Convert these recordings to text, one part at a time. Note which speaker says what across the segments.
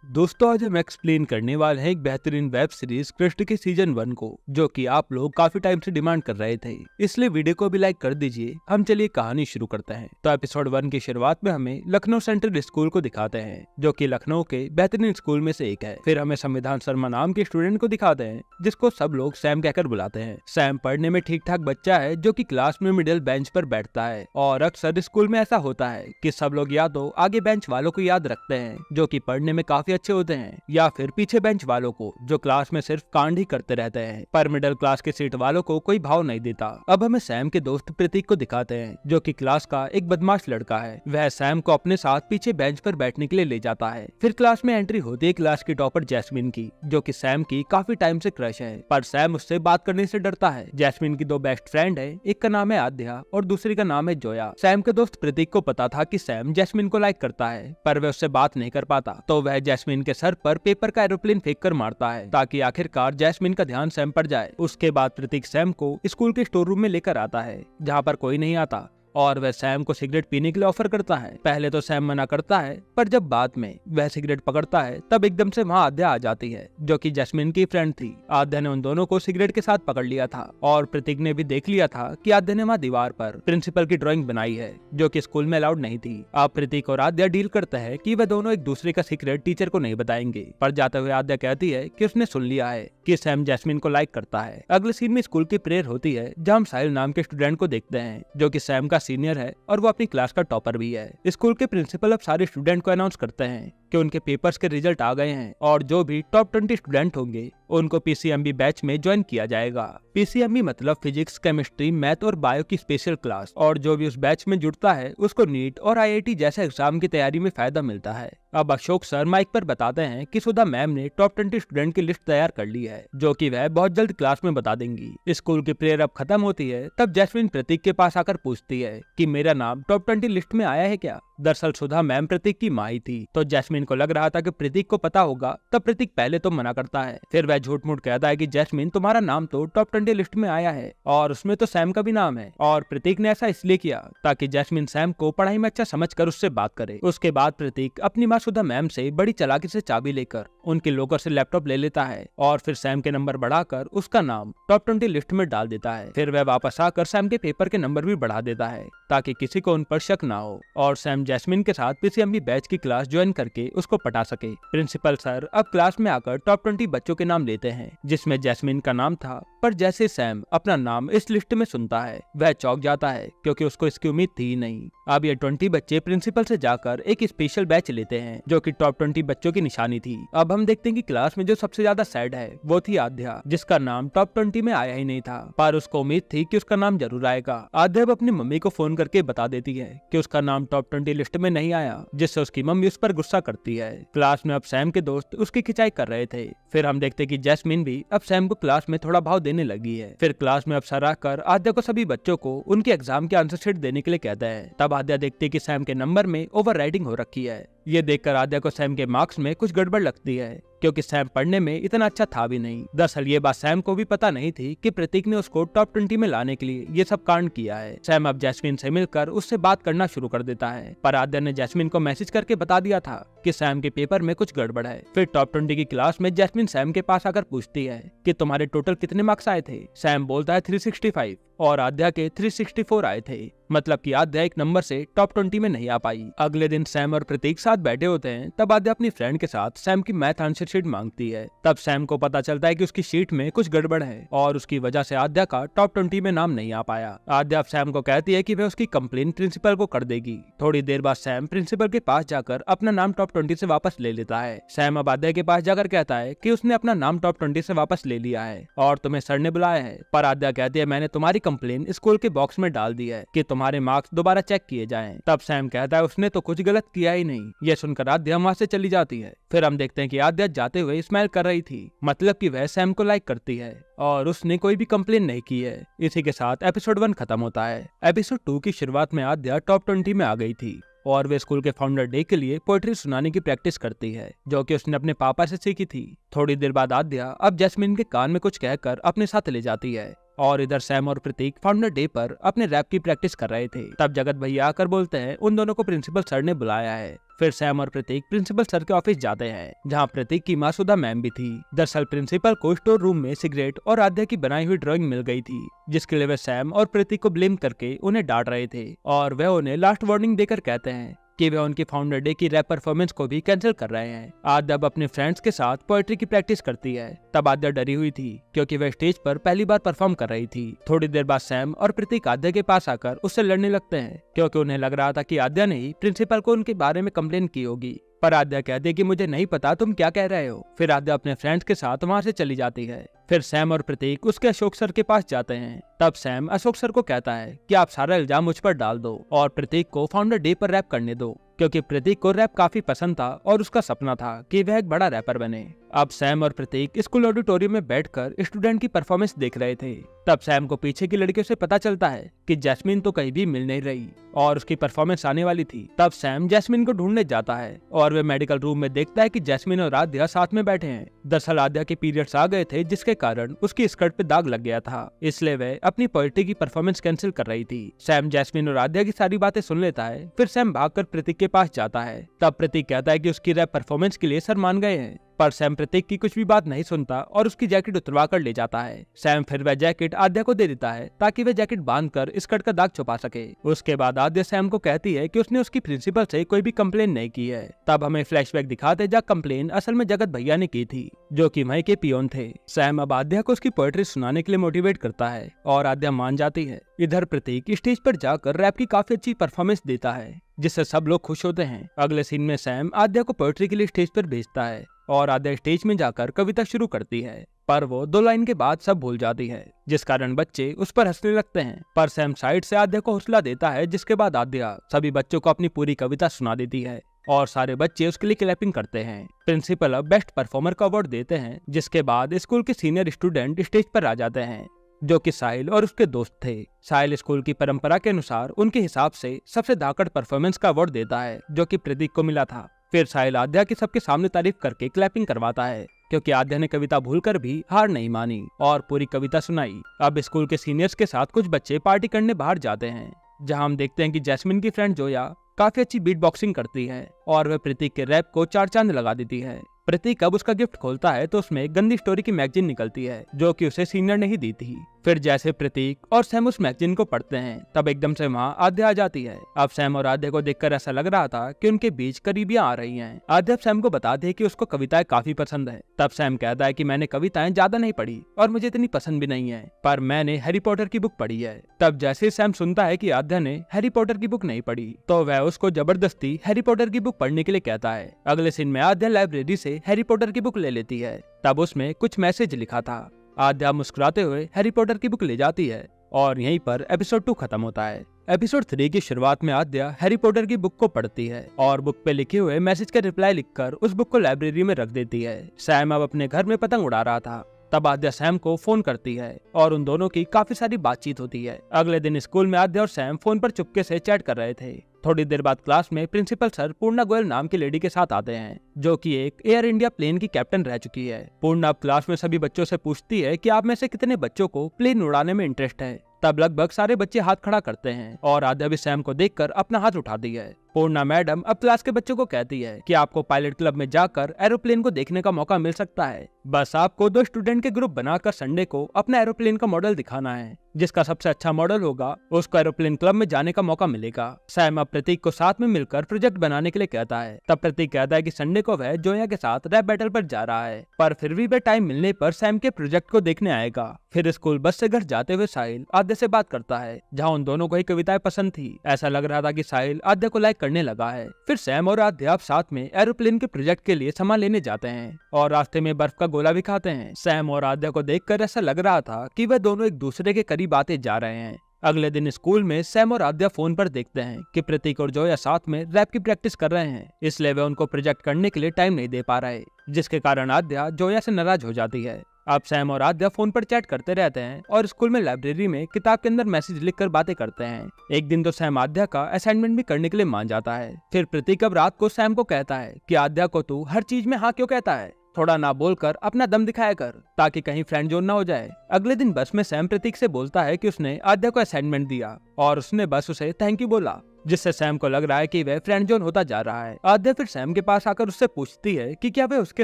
Speaker 1: दोस्तों आज हम एक्सप्लेन करने वाले हैं एक बेहतरीन वेब सीरीज कृष्ण के सीजन 1 को, जो कि आप लोग काफी टाइम से डिमांड कर रहे थे। इसलिए वीडियो को भी लाइक कर दीजिए। हम चलिए कहानी शुरू करते हैं। तो एपिसोड 1 की शुरुआत में हमें लखनऊ सेंट्रल स्कूल को दिखाते हैं, जो कि लखनऊ के बेहतरीन स्कूल में से एक है। फिर हमें संविधान शर्मा नाम के स्टूडेंट को दिखाते हैं, जिसको सब लोग सैम कहकर बुलाते हैं। सैम पढ़ने में ठीक ठाक बच्चा है, जो कि क्लास में मिडिल बेंच पर बैठता है। और अक्सर स्कूल में ऐसा होता है कि सब लोग या तो आगे बेंच वालों को याद रखते हैं, जो कि पढ़ने में काफी अच्छे होते हैं, या फिर पीछे बेंच वालों को, जो क्लास में सिर्फ कांड ही करते रहते हैं। पर मिडिल क्लास के सीट वालों को कोई भाव नहीं देता। अब हमें सैम के दोस्त प्रतीक को दिखाते हैं, जो कि क्लास का एक बदमाश लड़का है। वह सैम को अपने साथ पीछे बेंच पर बैठने के लिए ले जाता है। फिर क्लास में एंट्री होती है क्लास की टॉपर जैस्मिन की, जो कि सैम की काफी टाइम से क्रश है, पर सैम उससे बात करने से डरता है। जैस्मिन की दो बेस्ट फ्रेंड है, एक का नाम है आद्या और दूसरी का नाम है जोया। सैम के दोस्त प्रतीक को पता था कि सैम जैस्मिन को लाइक करता है, पर वह उससे बात नहीं कर पाता। तो वह जैस्मिन के सर पर पेपर का एरोप्लेन फेंक कर मारता है, ताकि आखिरकार जैस्मिन का ध्यान सैम पर जाए। उसके बाद प्रतीक सैम को स्कूल के स्टोर रूम में लेकर आता है, जहाँ पर कोई नहीं आता, और वह सैम को सिगरेट पीने के लिए ऑफर करता है। पहले तो सैम मना करता है, पर जब बाद में वह सिगरेट पकड़ता है, तब एकदम से वहाँ आद्या आ जाती है, जो कि जैस्मिन की फ्रेंड थी। आद्या ने उन दोनों को सिगरेट के साथ पकड़ लिया था, और प्रतीक ने भी देख लिया था कि आद्या ने वहाँ दीवार पर प्रिंसिपल की ड्राइंग बनाई है, जो कि स्कूल में अलाउड नहीं थी। अब प्रतीक और आद्या डील करते हैं कि वह दोनों एक दूसरे का सीक्रेट टीचर को नहीं बताएंगे। पर जाते हुए आद्या कहती है कि उसने सुन लिया है कि सैम जैस्मिन को लाइक करता है। अगले सीन में स्कूल की प्रेयर होती है, जहाँ हम साहिल नाम के स्टूडेंट को देखते हैं, जो कि सैम का सीनियर है और वो अपनी क्लास का टॉपर भी है। स्कूल के प्रिंसिपल अब सारे स्टूडेंट को अनाउंस करते हैं कि उनके पेपर्स के रिजल्ट आ गए हैं, और जो भी टॉप 20 स्टूडेंट होंगे उनको पीसीएमबी बैच में ज्वाइन किया जाएगा। पीसीएमबी मतलब फिजिक्स, केमिस्ट्री, मैथ और बायो की स्पेशल क्लास, और जो भी उस बैच में जुड़ता है उसको नीट और आईआईटी जैसे एग्जाम की तैयारी में फायदा मिलता है। अब अशोक सर माइक पर बताते हैं कि सुधा मैम ने टॉप 20 स्टूडेंट की लिस्ट तैयार कर ली है, जो कि वह बहुत जल्द क्लास में बता देंगी। स्कूल की प्रेयर अब खत्म होती है, तब जैस्मिन प्रतीक के पास आकर पूछती है कि मेरा नाम टॉप 20 लिस्ट में आया है क्या। दरअसल सुधा मैम प्रतीक की माँ ही थी, तो जैस्मिन को लग रहा था कि प्रतीक को पता होगा, तब प्रतीक पहले तो मना करता है। फिर वह झूठ मूठ कहता है कि जैस्मिन तुम्हारा नाम तो टॉप 20 लिस्ट में आया है, और उसमें तो सैम का भी नाम है, और प्रतीक ने ऐसा इसलिए किया ताकि जैस्मिन सैम को पढ़ाई में अच्छा समझकर उससे बात करे। उसके बाद प्रतीक अपनी माँ सुधा मैम से बड़ी चालाकी से चाबी लेकर उनके लॉकर से लैपटॉप ले लेता है, और फिर सैम के नंबर बढ़ाकर उसका नाम टॉप 20 लिस्ट में डाल देता है। फिर वह वापस आकर सैम के पेपर के नंबर भी बढ़ा देता है, ताकि किसी को उन पर शक ना हो, और सैम जैस्मिन के साथ पीसीएमबी बैच की क्लास ज्वाइन करके उसको पटा सके। प्रिंसिपल सर अब क्लास में आकर टॉप 20 बच्चों के नाम लेते हैं, जिसमें जैस्मिन का नाम था। पर जैसे सैम अपना नाम इस लिस्ट में सुनता है, वह चौंक जाता है, क्योंकि उसको इसकी उम्मीद थी ही नहीं। अब ये 20 बच्चे प्रिंसिपल से जाकर एक स्पेशल बैच लेते हैं, जो कि टॉप 20 बच्चों की निशानी थी। अब हम देखते हैं कि क्लास में जो सबसे ज्यादा सैड है वो थी आद्या, जिसका नाम टॉप 20 में आया ही नहीं था, पर उसको उम्मीद थी कि उसका नाम जरूर आएगा। आद्या अब अपनी मम्मी को फोन करके बता देती है कि उसका नाम टॉप 20 लिस्ट में नहीं आया, जिससे उसकी मम्मी उस पर गुस्सा करती है। क्लास में अब सैम के दोस्त उसकी खिंचाई कर रहे थे। फिर हम देखते कि जैस्मिन भी अब सैम को क्लास में थोड़ा भाव देने लगी है। फिर क्लास में अब सर आकर आद्या को सभी बच्चों को उनके एग्जाम के आंसर शीट देने के लिए कहता है। तब आद्या देखती है कि सैम के नंबर में ओवर राइटिंग हो रखी है। ये देखकर आद्या को सैम के मार्क्स में कुछ गड़बड़ लगती है, क्योंकि सैम पढ़ने में इतना अच्छा था भी नहीं। दरअसल ये बात सैम को भी पता नहीं थी कि प्रतीक ने उसको टॉप 20 में लाने के लिए ये सब कांड किया है। सैम अब जैस्मिन से मिलकर उससे बात करना शुरू कर देता है, पर आद्या ने जैस्मिन को मैसेज करके बता दिया था कि सैम के पेपर में कुछ गड़बड़ है। फिर टॉप 20 की क्लास में जैस्मिन सैम के पास आकर पूछती है कि तुम्हारे टोटल कितने मार्क्स आए थे। सैम बोलता है 365, और आद्या के 364 आए थे, मतलब कि आद्या एक नंबर से टॉप 20 में नहीं आ पाई। अगले दिन सैम और प्रतीक साथ बैठे होते हैं, तब आद्या अपनी फ्रेंड के साथ सैम की मैथ आंसर शीट मांगती है। तब सैम को पता चलता है कि उसकी शीट में कुछ गड़बड़ है, और उसकी वजह से आद्या का टॉप 20 में नाम नहीं आ पाया। आद्या सैम को कहती है कि वह उसकी कंप्लेन प्रिंसिपल को कर देगी। थोड़ी देर बाद सैम प्रिंसिपल के पास जाकर अपना नाम टॉप 20 से वापस ले लेता है। सैम अब आद्या के पास जाकर कहता है कि उसने अपना नाम टॉप 20 से वापस ले लिया है, और तुम्हें सर ने बुलाया है। पर आद्या कहती है मैंने तुम्हारी कंप्लेन स्कूल के बॉक्स में डाल दी है कि तुम्हारे मार्क्स दोबारा चेक किए जाएं। तब सैम कहता है उसने तो कुछ गलत किया ही नहीं। यह सुनकर आद्या वहाँ से चली जाती है। फिर हम देखते हैं कि आद्या जाते हुए स्माइल कर रही थी, मतलब कि वह सैम को लाइक करती है, और उसने कोई भी कंप्लेन नहीं की है। इसी के साथ एपिसोड 1 खत्म होता है। एपिसोड 2 की शुरुआत में आद्या टॉप 20 में आ गई थी, और वे स्कूल के फाउंडर डे के लिए पोएट्री सुनाने की प्रैक्टिस करती है, जो कि उसने अपने पापा से सीखी थी। थोड़ी देर बाद आद्या अब जैस्मिन के कान में कुछ कहकर अपने साथ ले जाती है। और इधर सैम और प्रतीक फाउंडर डे पर अपने रैप की प्रैक्टिस कर रहे थे। तब जगत भैया आकर बोलते हैं उन दोनों को प्रिंसिपल सर ने बुलाया है। फिर सैम और प्रतीक प्रिंसिपल सर के ऑफिस जाते हैं, जहां प्रतीक की माँ सुधा मैम भी थी। दरअसल प्रिंसिपल को स्टोर रूम में सिगरेट और आद्या की बनाई हुई ड्राइंग मिल गई थी, जिसके लिए वे सैम और प्रतीक को ब्लेम करके उन्हें डांट रहे थे और वह उन्हें लास्ट वार्निंग देकर कहते हैं कि वे उनकी फाउंडर डे की रैप परफॉर्मेंस को भी कैंसिल कर रहे हैं। आद्या अब अपने फ्रेंड्स के साथ पोएट्री की प्रैक्टिस करती है। तब आद्या डरी हुई थी क्योंकि वह स्टेज पर पहली बार परफॉर्म कर रही थी। थोड़ी देर बाद सैम और प्रतीक आद्या के पास आकर उससे लड़ने लगते हैं, क्योंकि उन्हें लग रहा था कि आद्या ने ही प्रिंसिपल को उनके बारे में कंप्लेन की होगी। पर आद्या कहती है कि मुझे नहीं पता तुम क्या कह रहे हो। फिर आद्या अपने फ्रेंड्स के साथ वहाँ से चली जाती है। फिर सैम और प्रतीक उसके अशोक सर के पास जाते हैं। तब सैम अशोक सर को कहता है कि आप सारा इल्जाम मुझ पर डाल दो और प्रतीक को फाउंडर डे पर रैप करने दो, क्योंकि प्रतीक को रैप काफी पसंद था और उसका सपना था कि वह एक बड़ा रैपर बने। अब सैम और प्रतीक स्कूल ऑडिटोरियम में बैठकर स्टूडेंट की परफॉर्मेंस देख रहे थे। तब सैम को पीछे की लड़कियों से पता चलता है कि जैस्मिन तो कहीं भी मिल नहीं रही और उसकी परफॉर्मेंस आने वाली थी। तब सैम जैस्मिन को ढूंढने जाता है और वे मेडिकल रूम में देखता है कि जैस्मिन और आद्या साथ में बैठे हैं। दरअसल आद्या के पीरियड्स आ गए थे, जिसके कारण उसकी स्कर्ट पे दाग लग गया था, इसलिए वह अपनी पोएट्री की परफॉर्मेंस कैंसिल कर रही थी। सैम जैस्मिन और आद्या की सारी बातें सुन लेता है। फिर सैम भागकर प्रतीक के पास जाता है। तब प्रतीक कहता है कि उसकी रैप परफॉर्मेंस के लिए सर मान गए हैं, पर सैम प्रतीक की कुछ भी बात नहीं सुनता और उसकी जैकेट उतरवा कर ले जाता है। सैम फिर वह जैकेट आद्या को दे देता है ताकि वह जैकेट बांधकर स्कर्ट का दाग छुपा सके। उसके बाद आद्या सैम को कहती है कि उसने उसकी प्रिंसिपल से कोई भी कंप्लेन नहीं की है। तब हमें फ्लैशबैक दिखाते जहाँ कंप्लेन असल में जगत भैया ने की थी, जो कि वहीं के पियोन थे। सैम अब आद्या को उसकी पोएट्री सुनाने के लिए मोटिवेट करता है और आद्या मान जाती है। इधर प्रतीक स्टेज पर जाकर रैप की काफी अच्छी परफॉर्मेंस देता है, जिससे सब लोग खुश होते हैं। अगले सीन में सैम आद्या को पोएट्री के लिए स्टेज पर भेजता है और आद्या स्टेज में जाकर कविता शुरू करती है, पर वो 2 लाइन के बाद सब भूल जाती है, जिस कारण बच्चे उस पर हंसने लगते हैं। पर सैम साइड से आद्या को हौसला देता है, जिसके बाद आद्या सभी बच्चों को अपनी पूरी कविता सुना देती है और सारे बच्चे उसके लिए क्लैपिंग करते हैं। प्रिंसिपल अब बेस्ट परफॉर्मर का अवार्ड देते हैं, जिसके बाद स्कूल के सीनियर स्टूडेंट स्टेज पर आ जाते हैं, जो कि साहिल और उसके दोस्त थे। साहिल स्कूल की परंपरा के अनुसार उनके हिसाब से सबसे धाकड़ परफॉर्मेंस का अवार्ड देता है, जो कि प्रतीक को मिला था। फिर साहिल आद्या की सबके सामने तारीफ करके क्लैपिंग करवाता है, क्योंकि आद्या ने कविता भूलकर भी हार नहीं मानी और पूरी कविता सुनाई। अब स्कूल के सीनियर्स के साथ कुछ बच्चे पार्टी करने बाहर जाते हैं, जहां हम देखते हैं कि जैस्मिन की फ्रेंड जोया काफी अच्छी बीट बॉक्सिंग करती है और वह प्रतीक के रैप को 4 चांद लगा देती है। प्रतीक अब उसका गिफ्ट खोलता है तो उसमें गंदी स्टोरी की मैगजीन निकलती है, जो कि उसे सीनियर ने ही दी थी। फिर जैसे प्रतीक और सैम उस मैगजीन को पढ़ते हैं, तब एकदम से वहाँ आद्या आ जाती है। अब सैम और आद्या को देखकर ऐसा लग रहा था कि उनके बीच करीबियां आ रही हैं। आद्या सैम को बताती है कि उसको कविताएं काफी पसंद है। तब सैम कहता है कि मैंने कविताएं ज्यादा नहीं पढ़ी और मुझे इतनी पसंद भी नहीं है, पर मैंने हैरी पॉटर की बुक पढ़ी है। तब जैसे सैम सुनता है कि आद्या ने हैरी पॉटर की बुक नहीं पढ़ी, तो वह उसको जबरदस्ती हैरी पॉटर की बुक पढ़ने के लिए कहता है। अगले सीन में आद्या लाइब्रेरी से हैरी पॉटर की बुक ले लेती है। तब उसमें कुछ मैसेज लिखा था। आद्या मुस्कुराते हुए हैरी पॉटर की बुक ले जाती है और यहीं पर एपिसोड 2 खत्म होता है। एपिसोड 3 की शुरुआत में आद्या हैरी पॉटर की बुक को पढ़ती है और बुक पे लिखे हुए मैसेज का रिप्लाई लिखकर उस बुक को लाइब्रेरी में रख देती है। सैम अब अपने घर में पतंग उड़ा रहा था। तब आद्या सैम को फोन करती है और उन दोनों की काफी सारी बातचीत होती है। अगले दिन स्कूल में आद्या और सैम फोन पर चुपके से चैट कर रहे थे। थोड़ी देर बाद क्लास में प्रिंसिपल सर पूर्णा गोयल नाम की लेडी के साथ आते हैं, जो कि एक एयर इंडिया प्लेन की कैप्टन रह चुकी है। पूर्णा अब क्लास में सभी बच्चों से पूछती है कि आप में से कितने बच्चों को प्लेन उड़ाने में इंटरेस्ट है। तब लगभग सारे बच्चे हाथ खड़ा करते हैं और आद्या भी सैम को देखकर अपना हाथ उठाती है। पूर्णा मैडम अब क्लास के बच्चों को कहती है कि आपको पायलट क्लब में जाकर एरोप्लेन को देखने का मौका मिल सकता है। बस आपको 2 स्टूडेंट के ग्रुप बनाकर संडे को अपना एरोप्लेन का मॉडल दिखाना है। जिसका सबसे अच्छा मॉडल होगा उसको एरोप्लेन क्लब में जाने का मौका मिलेगा। सैम अब प्रतीक को साथ में मिलकर प्रोजेक्ट बनाने के लिए कहता है। तब प्रतीक कहता है कि संडे को वह जोया के साथ रैप बैटल पर जा रहा है, पर फिर भी वह टाइम मिलने पर सैम के प्रोजेक्ट को देखने आएगा। फिर स्कूल बस से घर जाते हुए साहिल आद्या से बात करता है, जहाँ उन दोनों को ही कविताएं पसंद थी। ऐसा लग रहा था कि साहिल आद्या को लाइक करने लगा है। फिर सैम और आद्या साथ में एरोप्लेन के प्रोजेक्ट के लिए सामान लेने जाते हैं और रास्ते में बर्फ का गोला भी खाते हैं। सैम और आद्या को देखकर ऐसा लग रहा था कि वह दोनों एक दूसरे के करीब आते जा रहे हैं। अगले दिन स्कूल में सैम और आद्या फोन पर देखते हैं कि प्रतीक और जोया साथ में रैप की प्रैक्टिस कर रहे हैं, इसलिए वे उनको प्रोजेक्ट करने के लिए टाइम नहीं दे पा रहे, जिसके कारण आद्या जोया से नाराज हो जाती है। अब सैम और आद्या फोन पर चैट करते रहते हैं और स्कूल में लाइब्रेरी में किताब के अंदर मैसेज लिखकर बातें करते हैं। एक दिन तो सैम आद्या का असाइनमेंट भी करने के लिए मान जाता है। फिर प्रतीक अब रात को सैम को कहता है कि आद्या को तू हर चीज में हाँ क्यों कहता है। थोड़ा ना बोलकर अपना दम दिखाया कर, ताकि कहीं फ्रेंड जोन ना हो जाए। अगले दिन बस में सैम प्रतीक से बोलता है कि उसने आद्या को असाइनमेंट दिया और उसने बस उसे थैंक यू बोला, जिससे सैम को लग रहा है कि वह फ्रेंड जोन होता जा रहा है। आद्या फिर सैम के पास आकर उससे पूछती है कि क्या वह उसके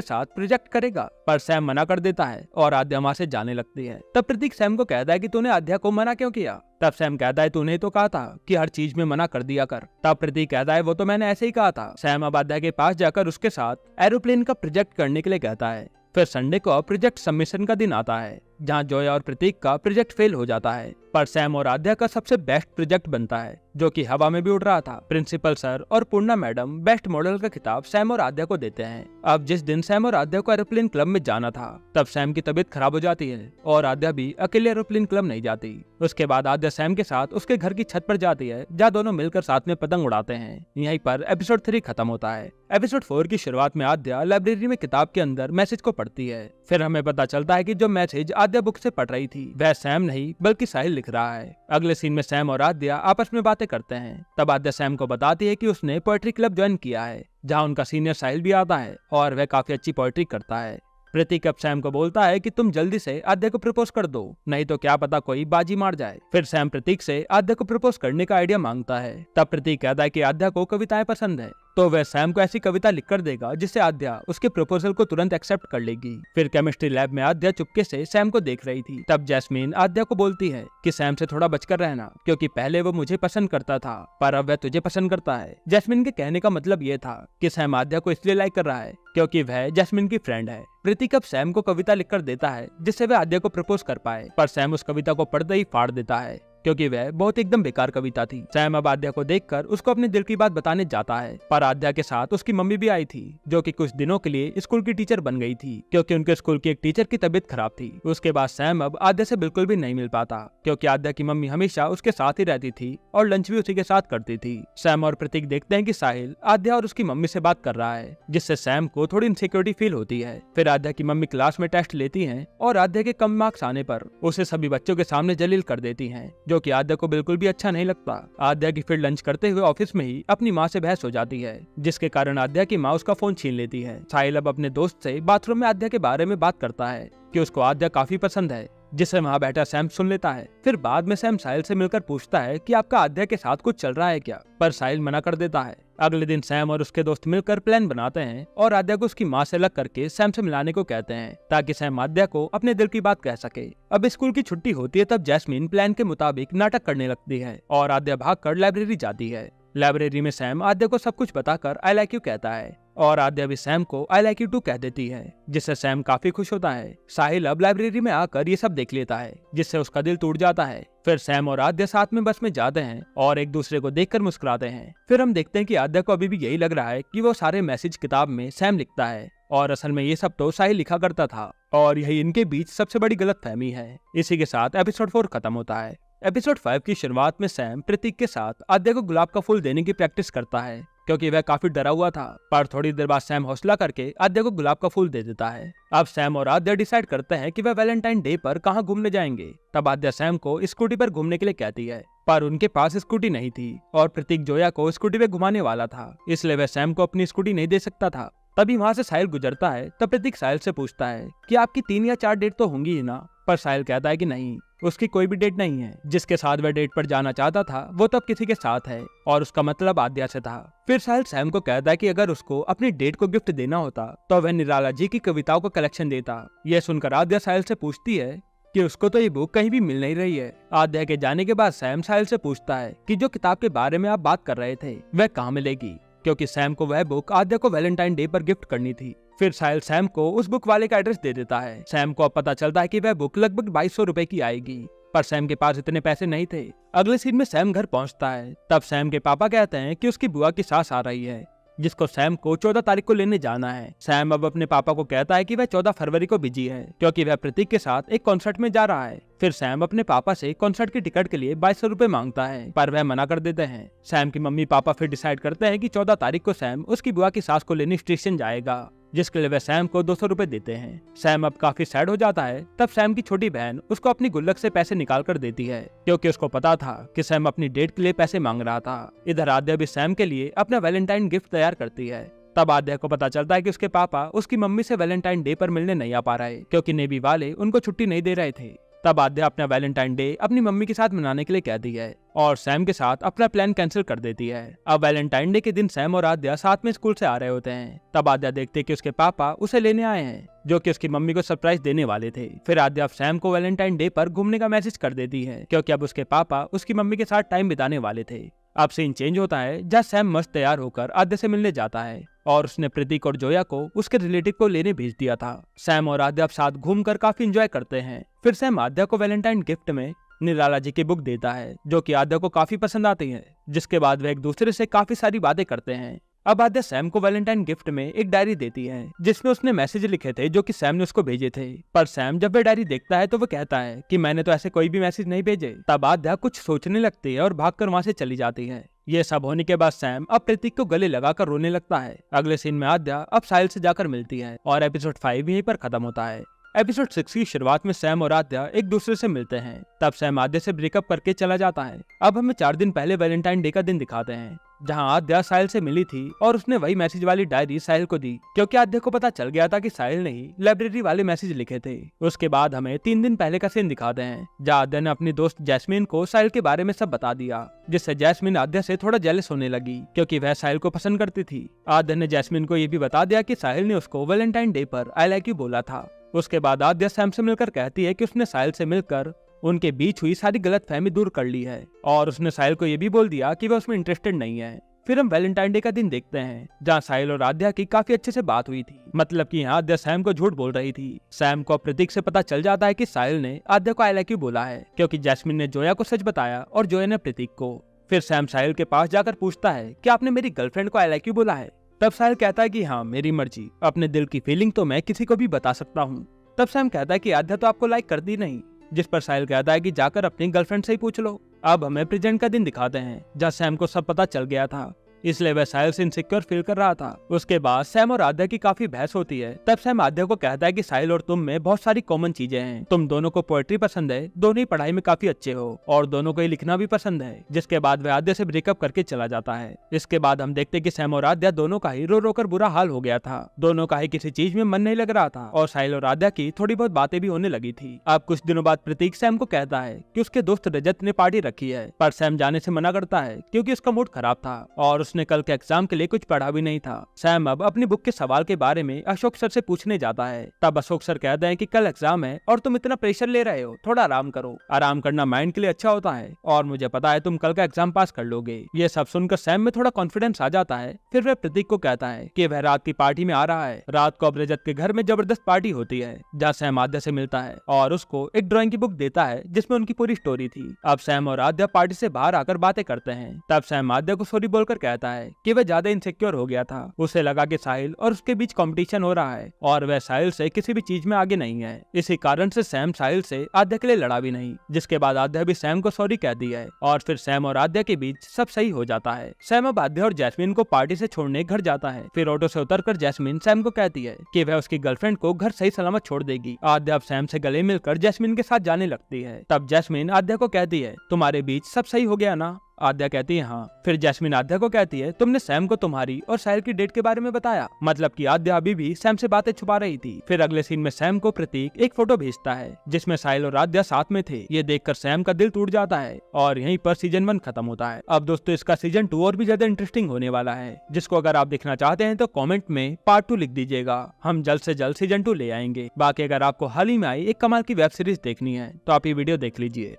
Speaker 1: साथ प्रोजेक्ट करेगा, पर सैम मना कर देता है और आद्या वहाँ से जाने लगती है। तब प्रतीक सैम को कहता है कि तूने आद्या को मना क्यों किया। तब सैम कहता है तूने तो कहा था कि हर चीज में मना कर दिया कर। तब प्रतीक कहता है वो तो मैंने ऐसे ही कहा था। सैम अब आद्या के पास जाकर उसके साथ एरोप्लेन का प्रोजेक्ट करने के लिए कहता है। फिर संडे को प्रोजेक्ट सबमिशन का दिन आता है, जहां जोया और प्रतीक का प्रोजेक्ट फेल हो जाता है, पर सैम और आद्या का सबसे बेस्ट प्रोजेक्ट बनता है, जो कि हवा में भी उड़ रहा था। प्रिंसिपल सर और पूर्णा मैडम बेस्ट मॉडल का खिताब सैम और आद्या को देते हैं। अब जिस दिन सैम और आद्या को एरोप्लेन क्लब में जाना था, तब सैम की तबीयत खराब हो जाती है और आद्या भी अकेले एरोप्लेन क्लब नहीं जाती। उसके बाद आद्या सैम के साथ उसके घर की छत पर जाती है, जहाँ दोनों मिलकर साथ में पतंग उड़ाते हैं। यहीं पर एपिसोड 3 खत्म होता है। एपिसोड 4 की शुरुआत में आद्या लाइब्रेरी में किताब के अंदर मैसेज को पढ़ती है। फिर हमें पता चलता है कि जो मैसेज आद्या बुक से पढ़ रही थी वह सैम नहीं बल्कि साहिल लिख रहा है। अगले सीन में सैम और आद्या आपस में बातें करते हैं। तब आद्या सैम को बताती है कि उसने पोएट्री क्लब ज्वाइन किया है, जहाँ उनका सीनियर साहिल भी आता है और वह काफी अच्छी पोएट्री करता है। प्रतीक अब सैम को बोलता है कि तुम जल्दी से आद्या को प्रपोज कर दो, नहीं तो क्या पता कोई बाजी मार जाए। फिर सैम प्रतीक से आद्या को प्रपोज करने का आइडिया मांगता है। तब प्रतीक कहता है कि आद्या को कविताएं पसंद है, तो वह सैम को ऐसी कविता लिख कर देगा जिससे आद्या उसके प्रपोजल को तुरंत एक्सेप्ट कर लेगी। फिर केमिस्ट्री लैब में आद्या चुपके से सैम को देख रही थी। तब जैस्मीन आद्या को बोलती है कि सैम से थोड़ा बचकर रहना, क्योंकि पहले वो मुझे पसंद करता था पर अब वह तुझे पसंद करता है। जैस्मीन के कहने का मतलब ये था कि सैम आद्या को इसलिए लाइक कर रहा है क्योंकि वह जैस्मीन की फ्रेंड है। प्रतीक अब सैम को कविता लिखकर देता है जिससे वह आद्या को प्रपोज कर पाए, पर सैम उस कविता को पढ़ते ही फाड़ देता है क्योंकि वह बहुत एकदम बेकार कविता थी। सैम अब आद्या को देखकर उसको अपने दिल की बात बताने जाता है, पर आद्या के साथ उसकी मम्मी भी आई थी, जो कि कुछ दिनों के लिए स्कूल की टीचर बन गई थी क्योंकि उनके स्कूल की एक टीचर की तबीयत खराब थी। उसके बाद सैम अब आद्या से बिल्कुल भी नहीं मिल पाता क्योंकि आद्या की मम्मी हमेशा उसके साथ ही रहती थी और लंच भी उसी के साथ करती थी। सैम और प्रतीक देखते हैं कि साहिल आद्या और उसकी मम्मी से बात कर रहा है, जिससे सैम को थोड़ी इनसिक्योरिटी फील होती है। फिर आद्या की मम्मी क्लास में टेस्ट लेती है और आद्या के कम मार्क्स आने पर उसे सभी बच्चों के सामने जलील कर देती है, जो कि आद्या को बिल्कुल भी अच्छा नहीं लगता। आद्या की फिर लंच करते हुए ऑफिस में ही अपनी माँ से बहस हो जाती है, जिसके कारण आद्या की माँ उसका फोन छीन लेती है। साहिल अब अपने दोस्त से बाथरूम में आद्या के बारे में बात करता है कि उसको आद्या काफी पसंद है, जिसे वहाँ बैठा सैम सुन लेता है। फिर बाद में सैम साहिल से मिलकर पूछता है कि आपका आद्या के साथ कुछ चल रहा है क्या, पर साहिल मना कर देता है। अगले दिन सैम और उसके दोस्त मिलकर प्लान बनाते हैं और आद्या को उसकी माँ से अलग करके सैम से मिलाने को कहते हैं, ताकि सैम आद्या को अपने दिल की बात कह सके। अब स्कूल की छुट्टी होती है, तब जैस्मीन प्लान के मुताबिक नाटक करने लगती है और आद्या भागकर लाइब्रेरी जाती है। लाइब्रेरी में सैम आद्या को सब कुछ बताकर आई लाइक यू कहता है और आद्या भी सैम को आई लाइक यू टू कह देती है, जिससे सैम काफी खुश होता है। साहिल अब लाइब्रेरी में आकर ये सब देख लेता है, जिससे उसका दिल टूट जाता है। फिर सैम और आद्या साथ में बस में जाते हैं और एक दूसरे को देखकर मुस्कुराते हैं। फिर हम देखते हैं कि आद्या को अभी भी यही लग रहा है कि वो सारे मैसेज किताब में सैम लिखता है और असल में ये सब तो साहिल लिखा करता था और यही इनके बीच सबसे बड़ी गलतफहमी है। इसी के साथ एपिसोड 4 खत्म होता है। एपिसोड 5 की शुरुआत में सैम प्रतीक के साथ आद्या को गुलाब का फूल देने की प्रैक्टिस करता है, क्योंकि वह काफी डरा हुआ था। पर थोड़ी देर बाद सैम हौसला करके आद्या को गुलाब का फूल दे देता है। अब सैम और आद्या डिसाइड करते हैं कि वह वैलेंटाइन डे पर कहाँ घूमने जाएंगे। तब आद्या सैम को स्कूटी पर घूमने के लिए कहती है, पर उनके पास स्कूटी नहीं थी और प्रतीक जोया को स्कूटी पे घुमाने वाला था, इसलिए वह सैम को अपनी स्कूटी नहीं दे सकता था। तभी वहाँ से साहिल गुजरता है। तब प्रतीक साहिल से पूछता है कि आपकी 3 या 4 डेट तो होंगी ही ना, पर साहिल कहता है कि नहीं, उसकी कोई भी डेट नहीं है। जिसके साथ वह डेट पर जाना चाहता था वो तब किसी के साथ है और उसका मतलब आद्या से था। फिर साहिल सैम को कहता है कि अगर उसको अपनी डेट को गिफ्ट देना होता तो वह निराला जी की कविताओं का कलेक्शन देता। यह सुनकर आद्या साहिल से पूछती है कि उसको तो ये बुक कहीं भी मिल नहीं रही है। आद्या के जाने के बाद सैम साहिल से पूछता है कि जो किताब के बारे में आप बात कर रहे थे वह कहाँ मिलेगी, क्योंकि सैम को वह बुक आद्या को वैलेंटाइन डे पर गिफ्ट करनी थी। फिर साहिल सैम को उस बुक वाले का एड्रेस दे देता है। सैम को अब पता चलता है कि वह बुक लगभग 2200 रुपए की आएगी, पर सैम के पास इतने पैसे नहीं थे। अगले सीन में सैम घर पहुंचता है। तब सैम के पापा कहते हैं कि उसकी बुआ की सास आ रही है, जिसको सैम को 14 तारीख को लेने जाना है। सैम अब अपने पापा को कहता है कि वह 14 फरवरी को बिजी है, क्योंकि वह प्रतीक के साथ एक कॉन्सर्ट में जा रहा है। फिर सैम अपने पापा से कॉन्सर्ट की टिकट के लिए 2200 रुपए मांगता है, पर वह मना कर देते हैं। सैम की मम्मी पापा फिर डिसाइड करते हैं कि 14 तारीख को सैम उसकी बुआ की सास को लेने स्टेशन जाएगा, जिसके लिए वह सैम को 200 रुपए देते हैं। सैम अब काफी सैड हो जाता है। तब सैम की छोटी बहन उसको अपनी गुल्लक से पैसे निकाल कर देती है, क्योंकि उसको पता था कि सैम अपनी डेट के लिए पैसे मांग रहा था। इधर आद्या भी सैम के लिए अपना वैलेंटाइन गिफ्ट तैयार करती है। तब आद्या को पता चलता है कि उसके पापा उसकी मम्मी से वैलेंटाइन डे पर मिलने नहीं आ पा रहे क्योंकि नेवी वाले उनको छुट्टी नहीं दे रहे थे। तब आद्या अपना वैलेंटाइन डे अपनी मम्मी के साथ मनाने के लिए कहती है और सैम के साथ अपना प्लान कैंसिल कर देती है। अब वैलेंटाइन डे के दिन सैम और आद्या साथ में स्कूल से आ रहे होते हैं। तब आद्या देखते कि उसके पापा उसे लेने आए हैं जो कि उसकी मम्मी को सरप्राइज देने वाले थे। फिर आद्या सैम को वैलेंटाइन डे पर घूमने का मैसेज कर देती है क्योंकि अब उसके पापा उसकी मम्मी के साथ टाइम बिताने वाले थे। अब सीन चेंज होता है जहाँ सैम मस्त तैयार होकर आद्या से मिलने जाता है और उसने प्रतीक और जोया को उसके रिलेटिव को लेने भेज दिया था। सैम और आद्या साथ घूमकर काफी एंजॉय करते हैं। फिर सैम आद्या को वैलेंटाइन गिफ्ट में निराला जी की बुक देता है जो कि आद्या को काफी पसंद आती है, जिसके बाद वे एक दूसरे से काफी सारी बातें करते हैं। अब आद्या सैम को वैलेंटाइन गिफ्ट में एक डायरी देती है जिसमें उसने मैसेज लिखे थे जो कि सैम ने उसको भेजे थे। पर सैम जब वह डायरी देखता है तो वो कहता है कि मैंने तो ऐसे कोई भी मैसेज नहीं भेजे। तब आद्या कुछ सोचने लगती है और भागकर वहां से चली जाती है। ये सब होने के बाद सैम अब प्रतीक को गले लगाकर रोने लगता है। अगले सीन में आद्या अब साहिल से जाकर मिलती है और एपिसोड 5 यहीं पर खत्म होता है। एपिसोड 6 की शुरुआत में सैम और आद्या एक दूसरे से मिलते हैं। तब सैम आद्या से ब्रेकअप करके चला जाता है। अब हमें 4 दिन पहले वैलेंटाइन डे का दिन दिखाते हैं जहां आद्या साहिल से मिली थी और उसने वही मैसेज वाली डायरी साहिल को दी क्योंकि आद्या को पता चल गया था कि साहिल ने ही लाइब्रेरी वाले मैसेज लिखे थे। उसके बाद हमें 3 दिन पहले का सीन दिखाते हैं जहां आद्या ने अपनी दोस्त जैस्मीन को साहिल के बारे में सब बता दिया, जिससे जैस्मीन आद्या से थोड़ा जेलस होने लगी क्योंकि वह साहिल को पसंद करती थी। आद्या ने जैस्मीन को ये भी बता दिया कि साहिल ने उसको वैलेंटाइन डे पर आई लाइक यू बोला था। उसके बाद आद्या सैम से मिलकर कहती है कि उसने साहिल से मिलकर उनके बीच हुई सारी गलतफहमी दूर कर ली है और उसने साहिल को ये भी बोल दिया कि वह उसमें इंटरेस्टेड नहीं है। फिर हम वैलेंटाइन डे का दिन देखते हैं जहाँ साहिल और आद्या की काफी अच्छे से बात हुई थी, मतलब कि यहाँ आद्या सैम को झूठ बोल रही थी। सैम को प्रतीक से पता चल जाता है कि साहिल ने आद्या को आई लाइक यू बोला है क्योंकि जैस्मिन ने जोया को सच बताया और जोया ने प्रतीक को। फिर सैम साहिल के पास जाकर पूछता है कि आपने मेरी गर्लफ्रेंड को आई लाइक यू बोला है। तब साहिल कहता है कि हाँ मेरी मर्जी, अपने दिल की फीलिंग तो मैं किसी को भी बता सकता हूँ। तब सैम कहता है कि आद्या तो आपको लाइक करती नहीं, जिस पर साहिल कहता है कि जाकर अपनी गर्लफ्रेंड से ही पूछ लो। अब हमें प्रेजेंट का दिन दिखाते हैं जहाँ सैम को सब पता चल गया था, इसलिए वह साहिल से इनसिक्योर फील कर रहा था। उसके बाद सैम और आद्या की काफी बहस होती है। तब सैम आद्या को कहता है कि साहिल और तुम में बहुत सारी कॉमन चीजें हैं, तुम दोनों को पोएट्री पसंद है, दोनों ही पढ़ाई में काफी अच्छे हो और दोनों को ही लिखना भी पसंद है। जिसके बाद वह आद्या से ब्रेकअप करके चला जाता है। इसके बाद हम देखते कि सैम और आद्या दोनों का ही रो रो कर बुरा हाल हो गया था, दोनों का ही किसी चीज में मन नहीं लग रहा था और साहिल और आद्या की थोड़ी बहुत बातें भी होने लगी थी। अब कुछ दिनों बाद प्रतीक सैम को कहता है कि उसके दोस्त रजत ने पार्टी रखी है, पर सैम जाने से मना करता है क्योंकि उसका मूड खराब था और उसने कल के एग्जाम के लिए कुछ पढ़ा भी नहीं था। सैम अब अपनी बुक के सवाल के बारे में अशोक सर से पूछने जाता है। तब अशोक सर कहते हैं कि कल एग्जाम है और तुम इतना प्रेशर ले रहे हो, थोड़ा आराम करो, आराम करना माइंड के लिए अच्छा होता है और मुझे पता है तुम कल का एग्जाम पास कर लोगे। ये सब सुनकर सैम में थोड़ा कॉन्फिडेंस आ जाता है। फिर वह प्रतीक को कहता है कि वह रात की पार्टी में आ रहा है। रात को अब रजत के घर में जबरदस्त पार्टी होती है जहाँ सैम आद्या से मिलता है और उसको एक ड्राइंग की बुक देता है जिसमें उनकी पूरी स्टोरी थी। अब सैम और आद्या पार्टी से बाहर आकर बातें करते हैं। तब सैम आद्या को सॉरी बोलकर कहता है कि वह ज्यादा इनसिक्योर हो गया था। उसे लगा कि साहिल और उसके बीच कंपटीशन हो रहा है और वह साहिल से किसी भी चीज में आगे नहीं है। इसी कारण से सैम साहिल से आद्या के लिए लड़ा भी नहीं। जिसके बाद आद्या भी सैम को सॉरी कह दी है और फिर सैम और आद्या के बीच सब सही हो जाता है। सैम अब आद्या और जैस्मिन को पार्टी से छोड़ने घर जाता है। फिर ऑटो से उतरकर जैस्मिन सैम को कहती है कि वह उसकी गर्लफ्रेंड को घर सही सलामत छोड़ देगी। आद्या अब सैम से गले मिलकर जैस्मिन के साथ जाने लगती है। तब जैस्मिन आद्या को कहती है तुम्हारे बीच सब सही हो गया ना। आद्या कहती है हाँ। फिर जैस्मिन आद्या को कहती है तुमने सैम को तुम्हारी और साहिल की डेट के बारे में बताया, मतलब कि आद्या अभी भी सैम से बातें छुपा रही थी। फिर अगले सीन में सैम को प्रतीक एक फोटो भेजता है जिसमें साहिल और आद्या साथ में थे। ये देखकर सैम का दिल टूट जाता है और यहीं पर सीजन 1 खत्म होता है। अब दोस्तों इसका सीजन 2 और भी ज्यादा इंटरेस्टिंग होने वाला है, जिसको अगर आप देखना चाहते हैं तो कॉमेंट में पार्ट 2 लिख दीजिएगा। हम जल्द से जल्द सीजन 2 ले आएंगे। बाकी अगर आपको हाल ही में आई एक कमाल की वेब सीरीज देखनी है तो आप ये वीडियो देख लीजिए।